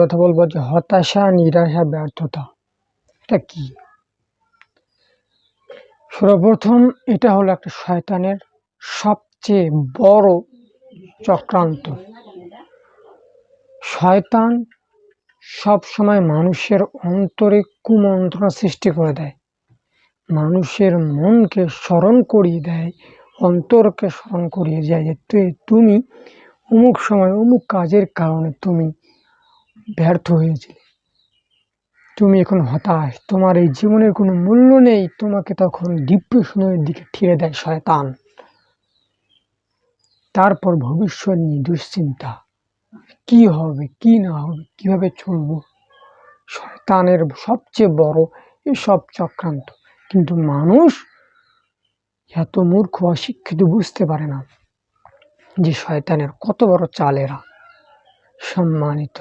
কথা বলবো যে হতাশা, নিরাশা, ব্যর্থতা এটা কি? সর্বপ্রথম এটা হলো একটা শয়তানের সবচেয়ে বড় চক্রান্ত। শয়তান সবসময় মানুষের অন্তরে কুমন্ত্রণা সৃষ্টি করে দেয়, মানুষের মনকে স্মরণ করিয়ে দেয়, অন্তরকে স্মরণ করিয়ে যায় যে তুমি অমুক সময় অমুক কাজের কারণে তুমি ব্যর্থ হয়েছিলে, তুমি এখন হতাশ, তোমার এই জীবনের কোনো মূল্য নেই। তোমাকে তখন ডিপ্রেশনের দিকে ঠেলে দেয় শয়তান। তারপর ভবিষ্যৎ নিয়ে দুশ্চিন্তা, কি হবে কি না হবে, কিভাবে চলবো। শয়তানের সবচেয়ে বড় এসব চক্রান্ত। কিন্তু মানুষ এত মূর্খ, অশিক্ষিত, বুঝতে পারে না যে শয়তানের কত বড় চাল এরা। সম্মানিত